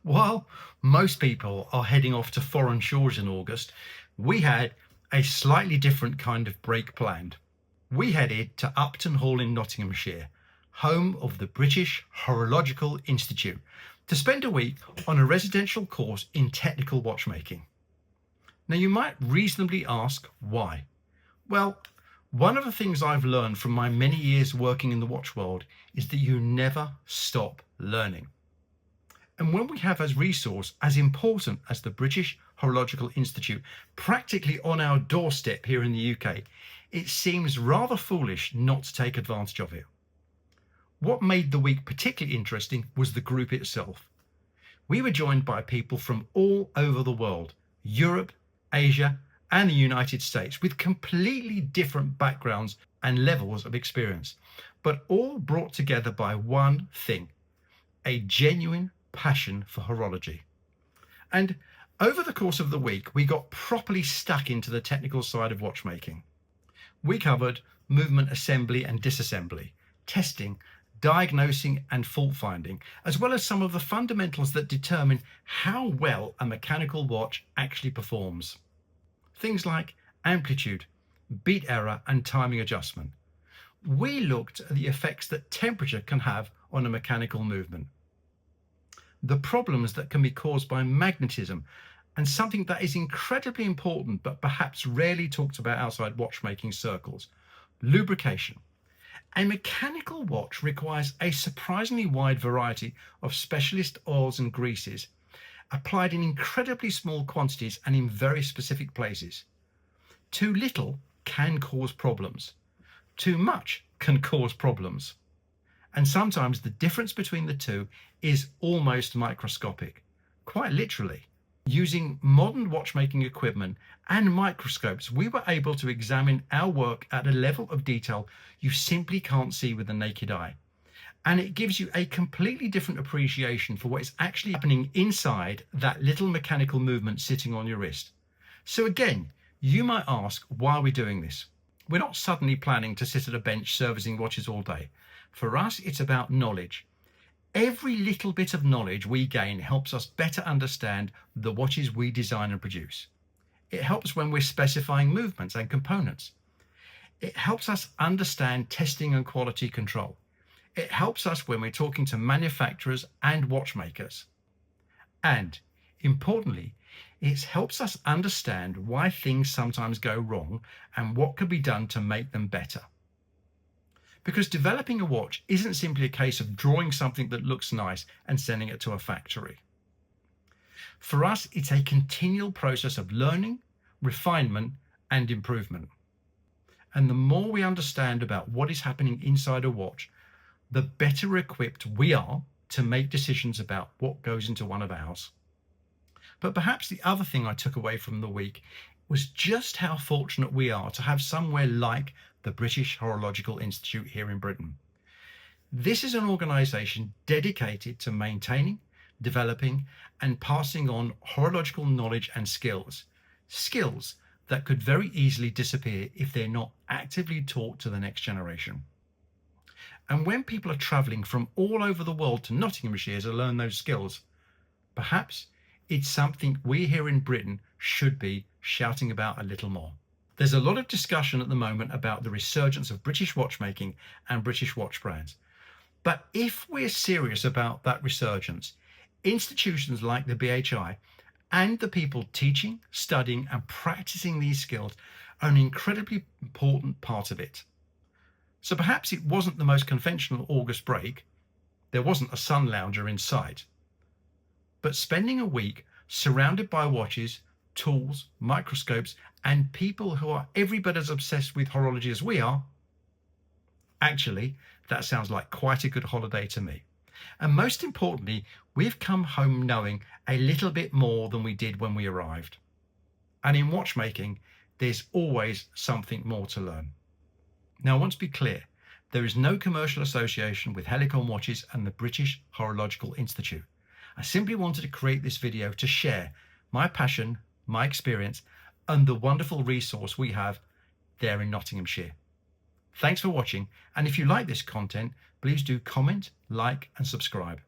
While most people are heading off to foreign shores in August, we had a slightly different kind of break planned. We headed to Upton Hall in Nottinghamshire, home of the British Horological Institute, to spend a week on a residential course in technical watchmaking. Now you might reasonably ask why. Well, one of the things I've learned from my many years working in the watch world is that you never stop learning. And when we have as resource as important as the British Horological Institute practically on our doorstep here in the UK, it seems rather foolish not to take advantage of it. What made the week particularly interesting was the group itself. We were joined by people from all over the world, Europe, Asia, and the United States, with completely different backgrounds and levels of experience, but all brought together by one thing: a genuine passion for horology. And over the course of the week, we got properly stuck into the technical side of watchmaking. We covered movement assembly and disassembly, testing, diagnosing and fault finding, as well as some of the fundamentals that determine how well a mechanical watch actually performs. Things like amplitude, beat error and timing adjustment. We looked at the effects that temperature can have on a mechanical movement, the problems that can be caused by magnetism, and something that is incredibly important but perhaps rarely talked about outside watchmaking circles: lubrication. A mechanical watch requires a surprisingly wide variety of specialist oils and greases, applied in incredibly small quantities and in very specific places. Too little can cause problems. Too much can cause problems. And sometimes the difference between the two is almost microscopic, quite literally. Using modern watchmaking equipment and microscopes, we were able to examine our work at a level of detail you simply can't see with the naked eye. And it gives you a completely different appreciation for what is actually happening inside that little mechanical movement sitting on your wrist. So again, you might ask, why are we doing this? We're not suddenly planning to sit at a bench servicing watches all day. For us, it's about knowledge. Every little bit of knowledge we gain helps us better understand the watches we design and produce. It helps when we're specifying movements and components. It helps us understand testing and quality control. It helps us when we're talking to manufacturers and watchmakers. And importantly, it helps us understand why things sometimes go wrong and what can be done to make them better. Because developing a watch isn't simply a case of drawing something that looks nice and sending it to a factory. For us, it's a continual process of learning, refinement, and improvement. And the more we understand about what is happening inside a watch, the better equipped we are to make decisions about what goes into one of ours. But perhaps the other thing I took away from the week was just how fortunate we are to have somewhere like the British Horological Institute here in Britain. This is an organisation dedicated to maintaining, developing and passing on horological knowledge and skills that could very easily disappear if they're not actively taught to the next generation. And when people are travelling from all over the world to Nottinghamshire to learn those skills, perhaps it's something we here in Britain should be shouting about a little more. There's a lot of discussion at the moment about the resurgence of British watchmaking and British watch brands. But if we're serious about that resurgence, institutions like the BHI and the people teaching, studying and practicing these skills are an incredibly important part of it. So perhaps it wasn't the most conventional August break. There wasn't a sun lounger in sight. But spending a week surrounded by watches, tools, microscopes, and people who are every bit as obsessed with horology as we are, actually, that sounds like quite a good holiday to me. And most importantly, we've come home knowing a little bit more than we did when we arrived. And in watchmaking, there's always something more to learn. Now, I want to be clear, there is no commercial association with Helicon watches and the British Horological Institute. I simply wanted to create this video to share my passion, my experience, and the wonderful resource we have there in Nottinghamshire. Thanks for watching, and if you like this content, please do comment, like, and subscribe.